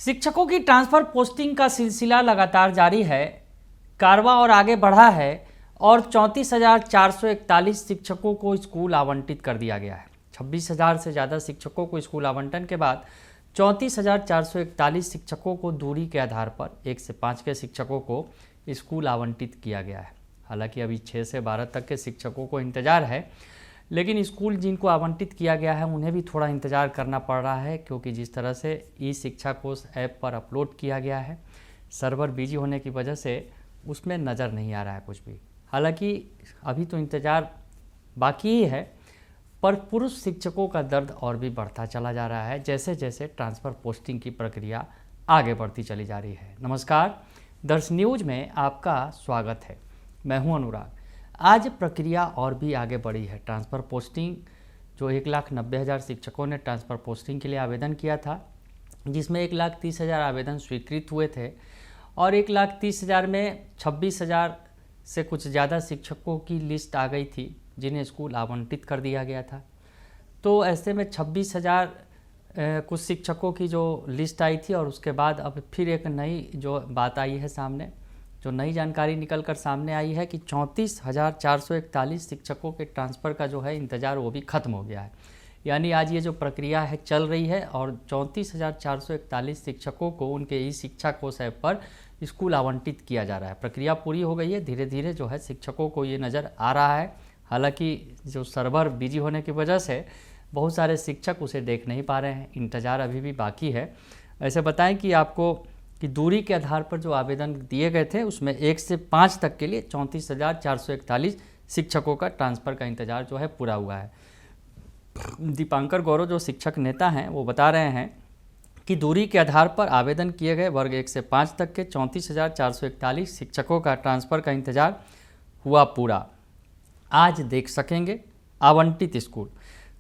शिक्षकों की transfer posting का सिलसिला लगातार जारी है। कारवां और आगे बढ़ा है और 34,441 शिक्षकों को स्कूल आवंटित कर दिया गया है। 26,000 से ज़्यादा शिक्षकों को स्कूल आवंटन के बाद 34,441 शिक्षकों को दूरी के आधार पर 1 से 5 के शिक्षकों को स्कूल आवंटित किया गया है। हालांकि अभी 6 से 12 तक के शिक्षकों को इंतज़ार है, लेकिन स्कूल जिनको आवंटित किया गया है उन्हें भी थोड़ा इंतज़ार करना पड़ रहा है, क्योंकि जिस तरह से ई शिक्षा कोष ऐप पर अपलोड किया गया है, सर्वर बिजी होने की वजह से उसमें नज़र नहीं आ रहा है कुछ भी। हालांकि अभी तो इंतज़ार बाकी ही है, पर पुरुष शिक्षकों का दर्द और भी बढ़ता चला जा रहा है जैसे जैसे ट्रांसफ़र पोस्टिंग की प्रक्रिया आगे बढ़ती चली जा रही है। नमस्कार, दर्श न्यूज में आपका स्वागत है। मैं हूं अनुराग। आज प्रक्रिया और भी आगे बढ़ी है। ट्रांसफ़र पोस्टिंग जो 1,90,000 शिक्षकों ने ट्रांसफ़र पोस्टिंग के लिए आवेदन किया था, जिसमें 1,30,000 आवेदन स्वीकृत हुए थे और 1,30,000 में 26,000 से कुछ ज़्यादा शिक्षकों की लिस्ट आ गई थी जिन्हें स्कूल आवंटित कर दिया गया था। तो ऐसे में 26,000 कुछ शिक्षकों की जो लिस्ट आई थी और उसके बाद अब फिर एक नई जो बात आई है सामने, जो नई जानकारी निकल कर सामने आई है कि 34,441 शिक्षकों के ट्रांसफ़र का जो है इंतज़ार वो भी ख़त्म हो गया है। यानी आज ये जो प्रक्रिया है चल रही है और 34,441 शिक्षकों को उनके ई शिक्षा कोष ऐप पर स्कूल आवंटित किया जा रहा है। प्रक्रिया पूरी हो गई है। धीरे धीरे जो है शिक्षकों को ये नज़र आ रहा है। हालांकि जो सर्वर बिजी होने की वजह से बहुत सारे शिक्षक उसे देख नहीं पा रहे हैं। इंतज़ार अभी भी बाकी है। ऐसे बताएं कि आपको कि दूरी के आधार पर जो आवेदन दिए गए थे उसमें 1 से 5 तक के लिए 34,441 शिक्षकों का ट्रांसफ़र का इंतज़ार जो है पूरा हुआ है। दीपांकर गौरव जो शिक्षक नेता हैं वो बता रहे हैं कि दूरी के आधार पर आवेदन किए गए वर्ग 1 से 5 तक के 34,441 शिक्षकों का ट्रांसफ़र का इंतज़ार हुआ पूरा। आज देख सकेंगे आवंटित स्कूल।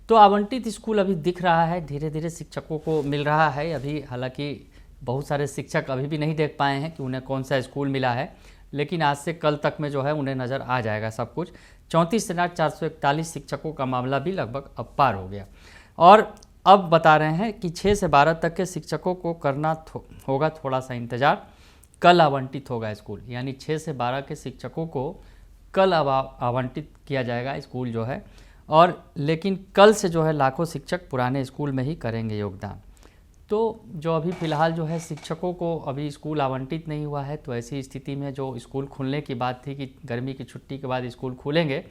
तो आवंटित स्कूल अभी दिख रहा है, धीरे धीरे शिक्षकों को मिल रहा है। अभी हालांकि बहुत सारे शिक्षक अभी भी नहीं देख पाए हैं कि उन्हें कौन सा स्कूल मिला है, लेकिन आज से कल तक में जो है उन्हें नज़र आ जाएगा सब कुछ। 34,441 शिक्षकों का मामला भी लगभग अब पार हो गया और अब बता रहे हैं कि 6 से 12 तक के शिक्षकों को करना होगा थोड़ा सा इंतज़ार। कल आवंटित होगा स्कूल, यानी 6 से 12 के शिक्षकों को कल आवंटित किया जाएगा स्कूल जो है। और लेकिन कल से जो है लाखों शिक्षक पुराने स्कूल में ही करेंगे योगदान। तो जो अभी फ़िलहाल जो है शिक्षकों को अभी स्कूल आवंटित नहीं हुआ है, तो ऐसी स्थिति में जो स्कूल खुलने की बात थी कि गर्मी की छुट्टी के बाद स्कूल खुलेंगे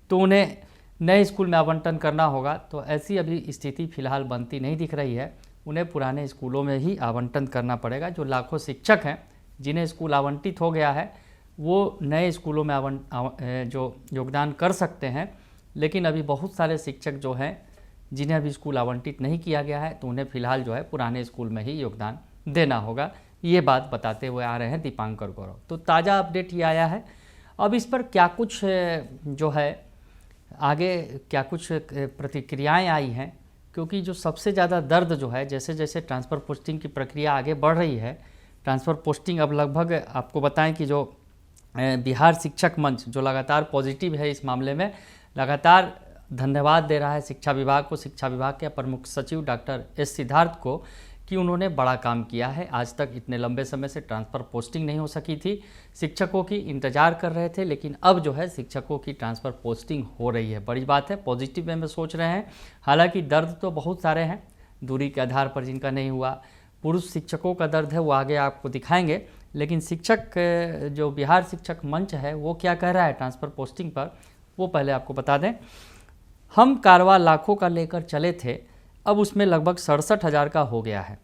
तो उन्हें नए स्कूल में आवंटन करना होगा। तो ऐसी अभी स्थिति फ़िलहाल बनती नहीं दिख रही है। उन्हें पुराने स्कूलों में ही आवंटन करना पड़ेगा। जो लाखों शिक्षक हैं जिन्हें स्कूल आवंटित हो गया है वो नए स्कूलों में जो योगदान कर सकते हैं, लेकिन अभी बहुत सारे शिक्षक जो हैं जिन्हें अभी स्कूल आवंटित नहीं किया गया है तो उन्हें फ़िलहाल जो है पुराने स्कूल में ही योगदान देना होगा। ये बात बताते हुए आ रहे हैं दीपांकर गौरव। तो ताज़ा अपडेट ये आया है। अब इस पर क्या कुछ जो है आगे क्या कुछ प्रतिक्रियाएं आई हैं, क्योंकि जो सबसे ज़्यादा दर्द जो है जैसे जैसे ट्रांसफ़र पोस्टिंग की प्रक्रिया आगे बढ़ रही है, ट्रांसफ़र पोस्टिंग अब लगभग आपको बताएं कि जो बिहार शिक्षक मंच जो लगातार पॉजिटिव है इस मामले में, लगातार धन्यवाद दे रहा है शिक्षा विभाग को, शिक्षा विभाग के अपर मुख्य सचिव डॉक्टर एस सिद्धार्थ को, कि उन्होंने बड़ा काम किया है। आज तक इतने लंबे समय से ट्रांसफ़र पोस्टिंग नहीं हो सकी थी, शिक्षकों की इंतज़ार कर रहे थे, लेकिन अब जो है शिक्षकों की ट्रांसफ़र पोस्टिंग हो रही है। बड़ी बात है, पॉजिटिव वे में सोच रहे हैं। हालांकि दर्द तो बहुत सारे हैं दूरी के आधार पर जिनका नहीं हुआ। पुरुष शिक्षकों का दर्द है वो आगे आपको दिखाएंगे, लेकिन शिक्षक जो बिहार शिक्षक मंच है वो क्या कह रहा है ट्रांसफ़र पोस्टिंग पर, वो पहले आपको बता दें। हम कारवां लाखों का लेकर चले थे, अब उसमें लगभग 67,000 का हो गया है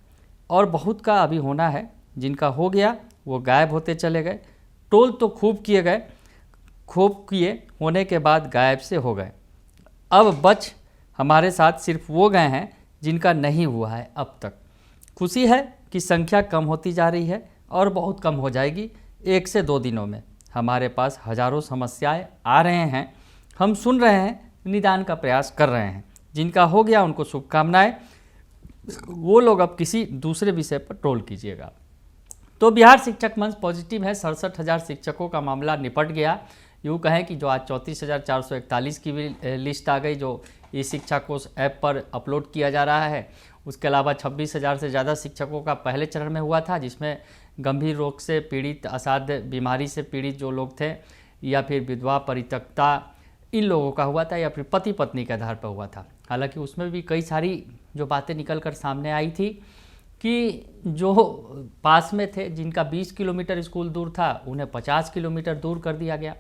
और बहुत का अभी होना है। जिनका हो गया वो गायब होते चले गए। टोल तो खूब किए होने के बाद गायब से हो गए। अब बच हमारे साथ सिर्फ वो गए हैं जिनका नहीं हुआ है अब तक। खुशी है कि संख्या कम होती जा रही है और बहुत कम हो जाएगी 1 से 2 दिनों में। हमारे पास हज़ारों समस्याएं आ रहे हैं, हम सुन रहे हैं, निदान का प्रयास कर रहे हैं। जिनका हो गया उनको शुभकामनाएं। वो लोग अब किसी दूसरे विषय पर ट्रोल कीजिएगा। तो बिहार शिक्षक मंच पॉजिटिव है। 67,000 शिक्षकों का मामला निपट गया। यूँ कहें कि जो आज 34,441 की भी लिस्ट आ गई जो ई शिक्षा कोष ऐप पर अपलोड किया जा रहा है, उसके अलावा 26,000 से ज़्यादा शिक्षकों का पहले चरण में हुआ था, जिसमें गंभीर रोग से पीड़ित, असाध्य बीमारी से पीड़ित जो लोग थे, या फिर विधवा, परित्यक्ता, इन लोगों का हुआ था, या फिर पति पत्नी के आधार पर हुआ था। हालांकि उसमें भी कई सारी जो बातें निकल कर सामने आई थी कि जो पास में थे, जिनका 20 किलोमीटर स्कूल दूर था, उन्हें 50 किलोमीटर दूर कर दिया गया।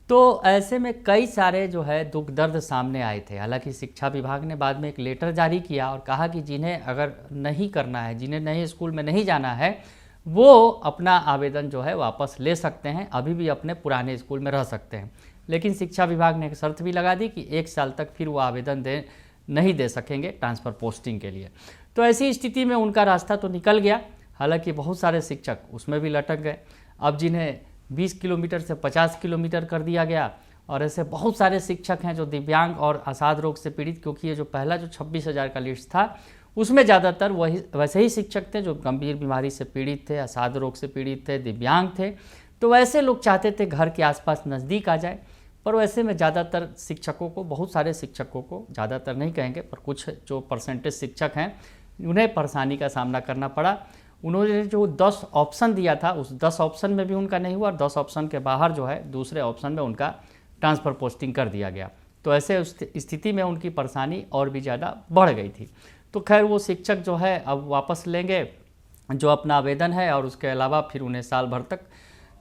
तो ऐसे में कई सारे जो है दुख दर्द सामने आए थे। हालांकि शिक्षा विभाग ने बाद में एक लेटर जारी किया और कहा कि जिन्हें अगर नहीं करना है, जिन्हें नए स्कूल में नहीं जाना है, वो अपना आवेदन जो है वापस ले सकते हैं, अभी भी अपने पुराने स्कूल में रह सकते हैं। लेकिन शिक्षा विभाग ने एक शर्त भी लगा दी कि 1 साल तक फिर वो आवेदन नहीं दे सकेंगे ट्रांसफ़र पोस्टिंग के लिए। तो ऐसी स्थिति में उनका रास्ता तो निकल गया। हालांकि बहुत सारे शिक्षक उसमें भी लटक गए। अब जिन्हें 20 किलोमीटर से 50 किलोमीटर कर दिया गया, और ऐसे बहुत सारे शिक्षक हैं जो दिव्यांग और असाध रोग से पीड़ित, क्योंकि ये जो पहला जो 26,000 का लिस्ट था उसमें ज़्यादातर वैसे ही शिक्षक थे जो गंभीर बीमारी से पीड़ित थे, असाध रोग से पीड़ित थे, दिव्यांग थे। तो वैसे लोग चाहते थे घर के आसपास नज़दीक आ जाए, पर वैसे में ज़्यादातर शिक्षकों को, बहुत सारे शिक्षकों को, ज़्यादातर नहीं कहेंगे पर कुछ जो परसेंटेज शिक्षक हैं, उन्हें परेशानी का सामना करना पड़ा। उन्होंने जो 10 ऑप्शन दिया था, उस 10 ऑप्शन में भी उनका नहीं हुआ, और 10 ऑप्शन के बाहर जो है दूसरे ऑप्शन में उनका ट्रांसफ़र पोस्टिंग कर दिया गया। तो ऐसे स्थिति में उनकी परेशानी और भी ज़्यादा बढ़ गई थी। तो खैर वो शिक्षक जो है अब वापस लेंगे जो अपना आवेदन है, और उसके अलावा फिर उन्हें साल भर तक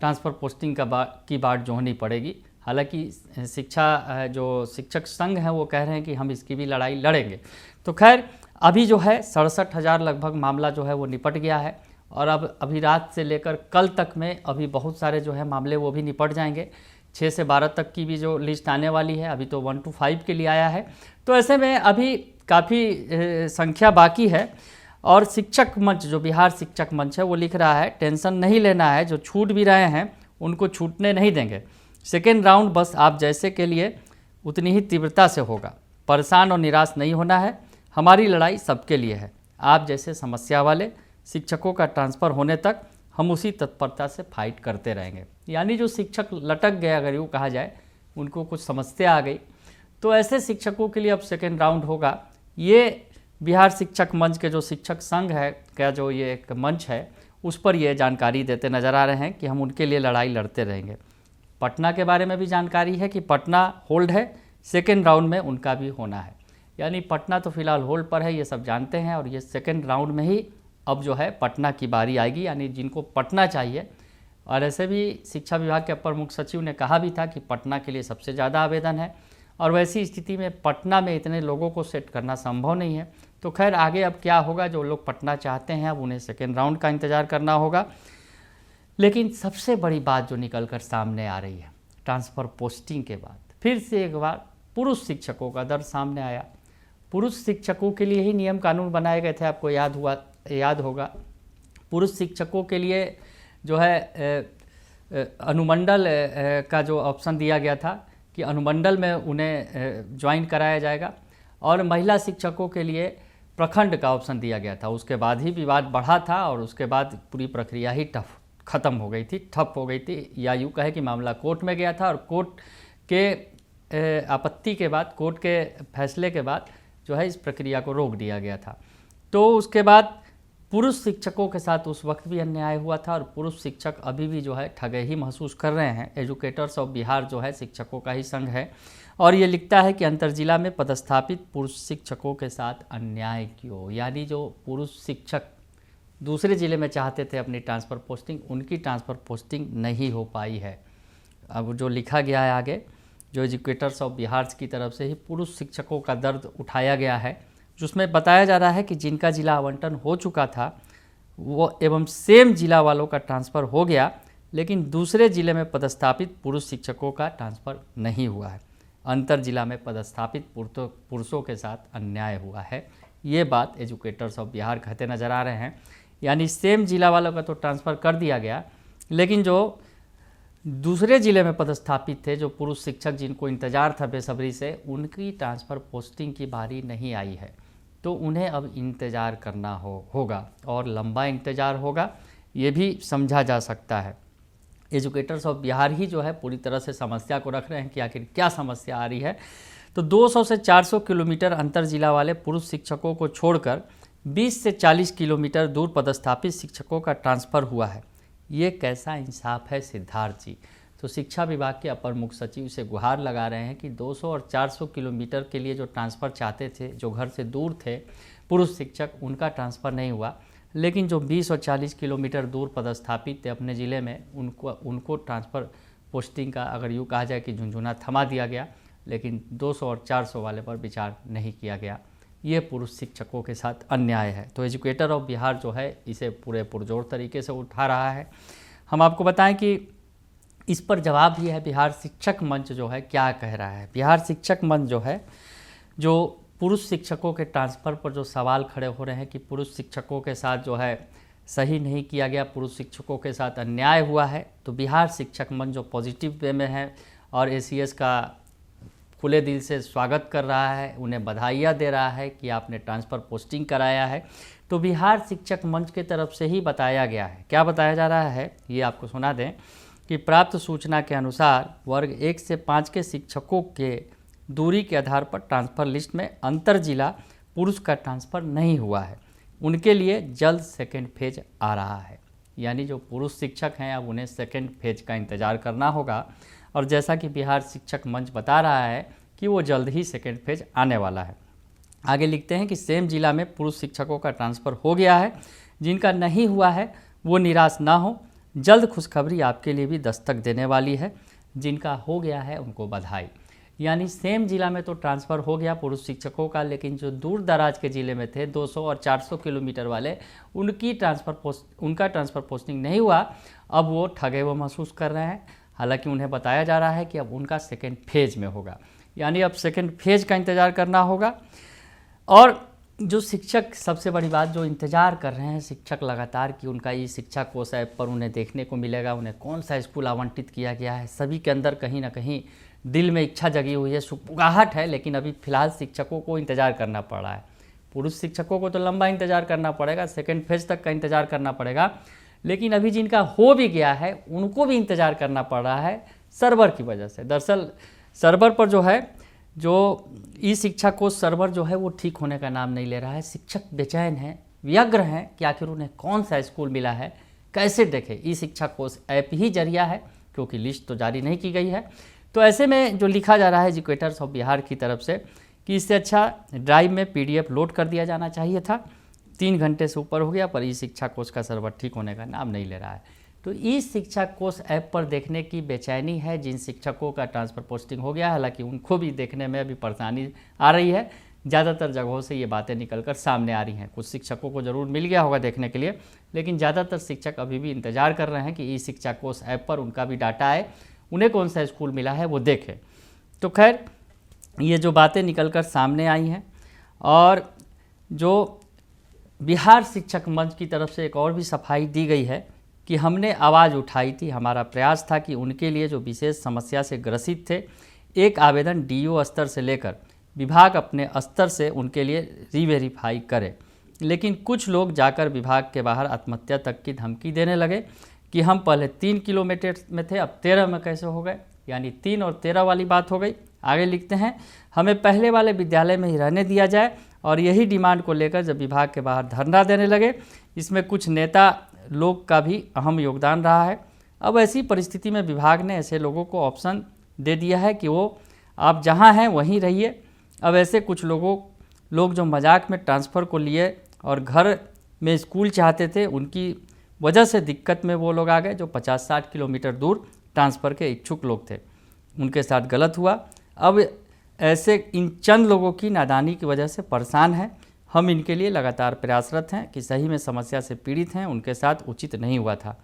ट्रांसफ़र पोस्टिंग की बाट जोहनी पड़ेगी। हालांकि जो शिक्षक संघ हैं वो कह रहे हैं कि हम इसकी भी लड़ाई लड़ेंगे। तो खैर अभी जो है 67,000 लगभग मामला जो है वो निपट गया है, और अब अभी रात से लेकर कल तक में अभी बहुत सारे जो है मामले वो भी निपट जाएंगे। 6 से 12 तक की भी जो लिस्ट आने वाली है, अभी तो 1 to 5 के लिए आया है। तो ऐसे में अभी काफ़ी संख्या बाकी है। और शिक्षक मंच, जो बिहार शिक्षक मंच है, वो लिख रहा है टेंशन नहीं लेना है, जो छूट भी रहे हैं उनको छूटने नहीं देंगे। सेकेंड राउंड बस आप जैसे के लिए उतनी ही तीव्रता से होगा। परेशान और निराश नहीं होना है, हमारी लड़ाई सबके लिए है। आप जैसे समस्या वाले शिक्षकों का ट्रांसफ़र होने तक हम उसी तत्परता से फाइट करते रहेंगे। यानी जो शिक्षक लटक गए, अगर यूँ कहा जाए, उनको कुछ समस्या आ गई, तो ऐसे शिक्षकों के लिए अब सेकेंड राउंड होगा। ये बिहार शिक्षक मंच के जो शिक्षक संघ है का जो ये एक मंच है, उस पर ये जानकारी देते नज़र आ रहे हैं कि हम उनके लिए लड़ाई लड़ते रहेंगे। पटना के बारे में भी जानकारी है कि पटना होल्ड है, सेकेंड राउंड में उनका भी होना है। यानी पटना तो फिलहाल होल्ड पर है, ये सब जानते हैं, और ये सेकेंड राउंड में ही अब जो है पटना की बारी आएगी, यानी जिनको पटना चाहिए। और ऐसे भी शिक्षा विभाग के अपर मुख्य सचिव ने कहा भी था कि पटना के लिए सबसे ज़्यादा आवेदन है, और वैसी स्थिति में पटना में इतने लोगों को सेट करना संभव नहीं है। तो खैर आगे अब क्या होगा, जो लोग पटना चाहते हैं अब उन्हें सेकेंड राउंड का इंतज़ार करना होगा। लेकिन सबसे बड़ी बात जो निकल कर सामने आ रही है, ट्रांसफ़र पोस्टिंग के बाद फिर से एक बार पुरुष शिक्षकों का दर्द सामने आया। पुरुष शिक्षकों के लिए ही नियम कानून बनाए गए थे, आपको याद होगा। पुरुष शिक्षकों के लिए जो है अनुमंडल का जो ऑप्शन दिया गया था कि अनुमंडल में उन्हें ज्वाइन कराया जाएगा, और महिला शिक्षकों के लिए प्रखंड का ऑप्शन दिया गया था। उसके बाद ही विवाद बढ़ा था, और उसके बाद पूरी प्रक्रिया ही ठप हो गई थी, या यूँ कहे कि मामला कोर्ट में गया था, और कोर्ट के आपत्ति के बाद, कोर्ट के फैसले के बाद जो है इस प्रक्रिया को रोक दिया गया था। तो उसके बाद पुरुष शिक्षकों के साथ उस वक्त भी अन्याय हुआ था, और पुरुष शिक्षक अभी भी जो है ठगे ही महसूस कर रहे हैं। एजुकेटर्स ऑफ बिहार जो है शिक्षकों का ही संघ है, और ये लिखता है कि अंतर्जिला में पदस्थापित पुरुष शिक्षकों के साथ अन्याय क्यों। यानी जो पुरुष शिक्षक दूसरे ज़िले में चाहते थे अपनी ट्रांसफ़र पोस्टिंग, उनकी ट्रांसफ़र पोस्टिंग नहीं हो पाई है। अब जो लिखा गया है आगे, जो एजुकेटर्स ऑफ बिहार की तरफ से ही पुरुष शिक्षकों का दर्द उठाया गया है, जिसमें बताया जा रहा है कि जिनका जिला आवंटन हो चुका था वो एवं सेम जिला वालों का ट्रांसफ़र हो गया, लेकिन दूसरे ज़िले में पदस्थापित पुरुष शिक्षकों का ट्रांसफ़र नहीं हुआ है। अंतर जिला में पदस्थापित पुरुषों के साथ अन्याय हुआ है, ये बात एजुकेटर्स ऑफ बिहार कहते नज़र आ रहे हैं। यानी सेम जिला वालों का तो ट्रांसफ़र कर दिया गया, लेकिन जो दूसरे ज़िले में पदस्थापित थे, जो पुरुष शिक्षक जिनको इंतज़ार था बेसब्री से, उनकी ट्रांसफ़र पोस्टिंग की बारी नहीं आई है। तो उन्हें अब इंतज़ार करना होगा, और लंबा इंतज़ार होगा, ये भी समझा जा सकता है। एजुकेटर्स ऑफ बिहार ही जो है पूरी तरह से समस्या को रख रहे हैं कि आखिर क्या समस्या आ रही है। तो 200 से 400 किलोमीटर अंतर जिला वाले पुरुष शिक्षकों को छोड़कर 20 से 40 किलोमीटर दूर पदस्थापित शिक्षकों का ट्रांसफ़र हुआ है। ये कैसा इंसाफ है सिद्धार्थ जी। तो शिक्षा विभाग के अपर मुख्य सचिव से गुहार लगा रहे हैं कि 200 और 400 किलोमीटर के लिए जो ट्रांसफ़र चाहते थे, जो घर से दूर थे पुरुष शिक्षक, उनका ट्रांसफ़र नहीं हुआ। लेकिन जो 20 और 40 किलोमीटर दूर पदस्थापित थे अपने ज़िले में, उनको ट्रांसफ़र पोस्टिंग का अगर यूँ कहा जाए कि झुंझुना थमा दिया गया, लेकिन 200 और 400 वाले पर विचार नहीं किया गया। ये पुरुष शिक्षकों के साथ अन्याय है। तो एजुकेटर ऑफ बिहार जो है इसे पूरे पुरजोर तरीके से उठा रहा है। हम आपको बताएं कि इस पर जवाब भी है। बिहार शिक्षक मंच जो है क्या कह रहा है। बिहार शिक्षक मंच जो है, जो पुरुष शिक्षकों के ट्रांसफ़र पर जो सवाल खड़े हो रहे हैं कि पुरुष शिक्षकों के साथ जो है सही नहीं किया गया, पुरुष शिक्षकों के साथ अन्याय हुआ है, तो बिहार शिक्षक मंच जो पॉजिटिव वे में है और एसीएस का खुले दिल से स्वागत कर रहा है, उन्हें बधाइयाँ दे रहा है कि आपने ट्रांसफ़र पोस्टिंग कराया है। तो बिहार शिक्षक मंच के तरफ से ही बताया गया है। क्या बताया जा रहा है ये आपको सुना दें कि प्राप्त सूचना के अनुसार वर्ग 1 से 5 के शिक्षकों के दूरी के आधार पर ट्रांसफ़र लिस्ट में अंतर जिला पुरुष का ट्रांसफ़र नहीं हुआ है। उनके लिए जल्द सेकेंड फेज आ रहा है। यानी जो पुरुष शिक्षक हैं अब उन्हें सेकेंड फेज का इंतज़ार करना होगा। और जैसा कि बिहार शिक्षक मंच बता रहा है कि वो जल्द ही सेकेंड फेज आने वाला है। आगे लिखते हैं कि सेम जिला में पुरुष शिक्षकों का ट्रांसफ़र हो गया है। जिनका नहीं हुआ है वो निराश ना हो, जल्द खुशखबरी आपके लिए भी दस्तक देने वाली है। जिनका हो गया है उनको बधाई। यानी सेम जिला में तो ट्रांसफ़र हो गया पुरुष शिक्षकों का, लेकिन जो दूर दराज के ज़िले में थे 200 और 400 किलोमीटर वाले, उनका ट्रांसफ़र पोस्टिंग नहीं हुआ। अब वो ठगे हुए महसूस कर रहे हैं। हालांकि उन्हें बताया जा रहा है कि अब उनका सेकेंड फेज में होगा। यानी अब सेकेंड फेज का इंतज़ार करना होगा। और जो शिक्षक, सबसे बड़ी बात, जो इंतज़ार कर रहे हैं शिक्षक लगातार कि उनका ई शिक्षा कोष ऐप पर उन्हें देखने को मिलेगा, उन्हें कौन सा स्कूल आवंटित किया गया है। सभी के अंदर कहीं ना कहीं दिल में इच्छा जगी हुई है, सुगबुगाहट है। लेकिन अभी फ़िलहाल शिक्षकों को इंतज़ार करना पड़ रहा है। पुरुष शिक्षकों को तो लंबा इंतज़ार करना पड़ेगा, सेकेंड फेज तक का इंतज़ार करना पड़ेगा। लेकिन अभी जिनका हो भी गया है उनको भी इंतज़ार करना पड़ रहा है सर्वर की वजह से। दरअसल सर्वर पर जो है, जो ई शिक्षा कोष सर्वर जो है वो ठीक होने का नाम नहीं ले रहा है। शिक्षक बेचैन हैं, व्यग्र हैं कि आखिर उन्हें कौन सा स्कूल मिला है, कैसे देखें। ई शिक्षा कोष ऐप ही जरिया है, क्योंकि लिस्ट तो जारी नहीं की गई है। तो ऐसे में जो लिखा जा रहा है एजुकेटर्स ऑफ बिहार की तरफ से कि इससे अच्छा ड्राइव में PDF लोड कर दिया जाना चाहिए था। 3 घंटे से ऊपर हो गया, पर ई शिक्षा कोष का सर्वर ठीक होने का नाम नहीं ले रहा है। तो ई शिक्षा कोष ऐप पर देखने की बेचैनी है जिन शिक्षकों का ट्रांसफ़र पोस्टिंग हो गया। हालांकि उनको भी देखने में अभी परेशानी आ रही है। ज़्यादातर जगहों से ये बातें निकलकर सामने आ रही हैं। कुछ शिक्षकों को ज़रूर मिल गया होगा देखने के लिए, लेकिन ज़्यादातर शिक्षक अभी भी इंतज़ार कर रहे हैं कि ई शिक्षा कोष ऐप पर उनका भी डाटा आए, उन्हें कौन सा स्कूल मिला है वो देखें। तो खैर, ये जो बातें निकलकर सामने आई हैं, और जो बिहार शिक्षक मंच की तरफ से एक और भी सफाई दी गई है कि हमने आवाज़ उठाई थी। हमारा प्रयास था कि उनके लिए जो विशेष समस्या से ग्रसित थे, एक आवेदन DO स्तर से लेकर विभाग अपने स्तर से उनके लिए रीवेरीफाई करे। लेकिन कुछ लोग जाकर विभाग के बाहर आत्महत्या तक की धमकी देने लगे कि हम पहले 3 किलोमीटर में थे, अब 13 में कैसे हो गए। यानी 3 और 13 वाली बात हो गई। आगे लिखते हैं, हमें पहले वाले विद्यालय में ही रहने दिया जाए। और यही डिमांड को लेकर जब विभाग के बाहर धरना देने लगे, इसमें कुछ नेता लोग का भी अहम योगदान रहा है। अब ऐसी परिस्थिति में विभाग ने ऐसे लोगों को ऑप्शन दे दिया है कि वो आप जहां हैं वहीं रहिए। अब ऐसे कुछ लोग जो मजाक में ट्रांसफ़र को लिए और घर में स्कूल चाहते थे, उनकी वजह से दिक्कत में वो लोग आ गए जो 50-60 किलोमीटर दूर ट्रांसफ़र के इच्छुक लोग थे। उनके साथ गलत हुआ। अब ऐसे इन चंद लोगों की नादानी की वजह से परेशान हैं। हम इनके लिए लगातार प्रयासरत हैं कि सही में समस्या से पीड़ित हैं, उनके साथ उचित नहीं हुआ था।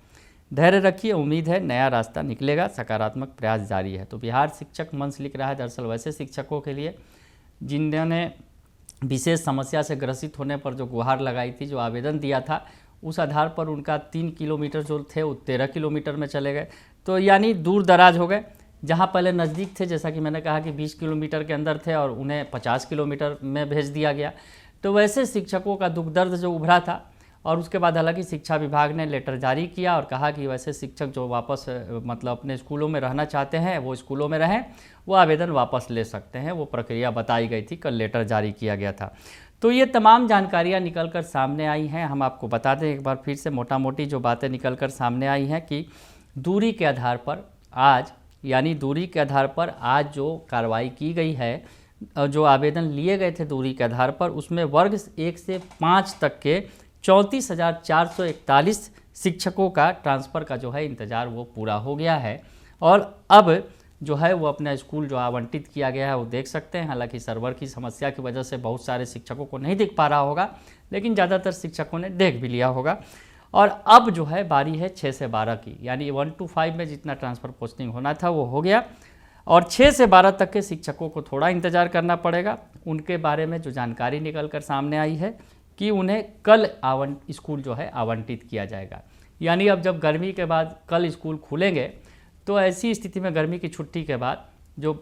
धैर्य रखिए, उम्मीद है नया रास्ता निकलेगा, सकारात्मक प्रयास जारी है। तो बिहार शिक्षक मंच लिख रहा है दरअसल वैसे शिक्षकों के लिए जिन्होंने विशेष समस्या से ग्रसित होने पर जो गुहार लगाई थी, जो आवेदन दिया था, उस आधार पर उनका 3 किलोमीटर जो थे वो 13 किलोमीटर में चले गए। तो यानी दूर दराज हो गए। जहाँ पहले नज़दीक थे, जैसा कि मैंने कहा कि 20 किलोमीटर के अंदर थे, और उन्हें 50 किलोमीटर में भेज दिया गया। तो वैसे शिक्षकों का दुख दर्द जो उभरा था, और उसके बाद हालांकि शिक्षा विभाग ने लेटर जारी किया और कहा कि वैसे शिक्षक जो वापस मतलब अपने स्कूलों में रहना चाहते हैं वो स्कूलों में रहें, वो आवेदन वापस ले सकते हैं। वो प्रक्रिया बताई गई थी, कल लेटर जारी किया गया था। तो ये तमाम जानकारियाँ निकल कर सामने आई हैं। हम आपको बता दें एक बार फिर से मोटा मोटी जो बातें निकल कर सामने आई हैं कि दूरी के आधार पर आज, यानी दूरी के आधार पर आज जो कार्रवाई की गई है, जो आवेदन लिए गए थे दूरी के आधार पर, उसमें वर्ग 1 से 5 तक के 34,441 शिक्षकों का ट्रांसफ़र का जो है इंतज़ार वो पूरा हो गया है। और अब जो है वो अपना स्कूल जो आवंटित किया गया है वो देख सकते हैं। हालांकि सर्वर की समस्या की वजह से बहुत सारे शिक्षकों को नहीं दिख पा रहा होगा, लेकिन ज़्यादातर शिक्षकों ने देख भी लिया होगा। और अब जो है बारी है 6 से 12 की, यानी 1 to 5 में जितना ट्रांसफ़र पोस्टिंग होना था वो हो गया, और 6 से 12 तक के शिक्षकों को थोड़ा इंतज़ार करना पड़ेगा। उनके बारे में जो जानकारी निकल कर सामने आई है कि उन्हें कल स्कूल जो है आवंटित किया जाएगा। यानी अब जब गर्मी के बाद कल स्कूल खुलेंगे तो ऐसी स्थिति में गर्मी की छुट्टी के बाद जो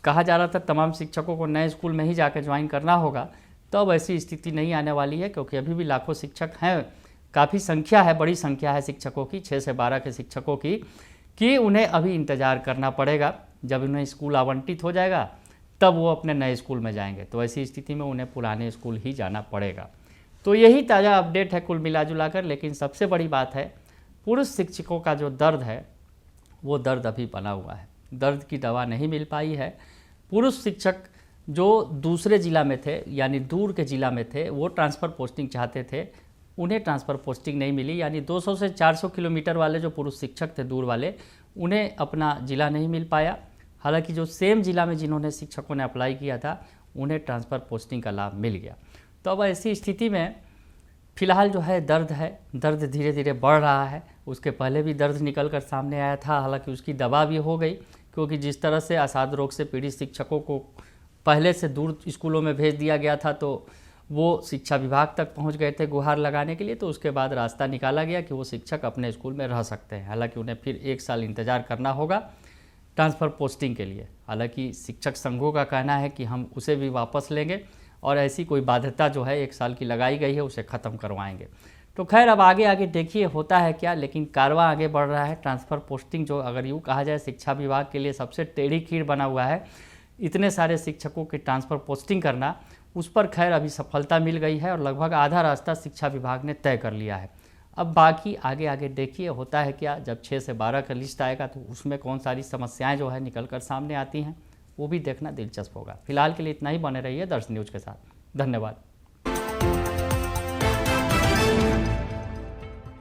कहा जा रहा था तमाम शिक्षकों को नए स्कूल में ही जाकर ज्वाइन करना होगा, तो अब ऐसी स्थिति नहीं आने वाली है, क्योंकि अभी भी लाखों शिक्षक हैं, काफ़ी संख्या है, बड़ी संख्या है शिक्षकों की, 6 से 12 के शिक्षकों की, कि उन्हें अभी इंतज़ार करना पड़ेगा। जब उन्हें स्कूल आवंटित हो जाएगा तब वो अपने नए स्कूल में जाएंगे, तो ऐसी स्थिति में उन्हें पुराने स्कूल ही जाना पड़ेगा। तो यही ताज़ा अपडेट है कुल मिला जुला कर। लेकिन सबसे बड़ी बात है, पुरुष शिक्षकों का जो दर्द है वो दर्द अभी बना हुआ है, दर्द की दवा नहीं मिल पाई है। पुरुष शिक्षक जो दूसरे ज़िला में थे, यानी दूर के ज़िला में थे, वो ट्रांसफ़र पोस्टिंग चाहते थे, उन्हें ट्रांसफ़र पोस्टिंग नहीं मिली। यानी 200 से 400 किलोमीटर वाले जो पुरुष शिक्षक थे दूर वाले, उन्हें अपना ज़िला नहीं मिल पाया। हालांकि जो सेम ज़िला में जिन्होंने शिक्षकों ने अप्लाई किया था उन्हें ट्रांसफ़र पोस्टिंग का लाभ मिल गया। तो अब ऐसी स्थिति में फ़िलहाल जो है दर्द धीरे धीरे बढ़ रहा है। उसके पहले भी दर्द निकल कर सामने आया था, हालांकि उसकी दवा भी हो गई, क्योंकि जिस तरह से असाध रोग से पीड़ित शिक्षकों को पहले से दूर स्कूलों में भेज दिया गया था, तो वो शिक्षा विभाग तक पहुंच गए थे गुहार लगाने के लिए। तो उसके बाद रास्ता निकाला गया कि वो शिक्षक अपने स्कूल में रह सकते हैं। हालांकि उन्हें फिर 1 साल इंतज़ार करना होगा ट्रांसफ़र पोस्टिंग के लिए। हालांकि शिक्षक संघों का कहना है कि हम उसे भी वापस लेंगे और ऐसी कोई बाध्यता जो है 1 साल की लगाई गई है उसे ख़त्म करवाएंगे। तो खैर अब आगे देखिए होता है क्या, लेकिन कारवां आगे बढ़ रहा है। ट्रांसफ़र पोस्टिंग जो अगर यूँ कहा जाए शिक्षा विभाग के लिए सबसे टेढ़ी खीर बना हुआ है, इतने सारे शिक्षकों की ट्रांसफ़र पोस्टिंग करना, उस पर खैर अभी सफलता मिल गई है और लगभग आधा रास्ता शिक्षा विभाग ने तय कर लिया है। अब बाकी आगे देखिए होता है क्या। जब 6 से 12 का लिस्ट आएगा तो उसमें कौन सारी समस्याएं जो है निकल कर सामने आती हैं, वो भी देखना दिलचस्प होगा। फिलहाल के लिए इतना ही, बने रहिए दर्श न्यूज़ के साथ। धन्यवाद।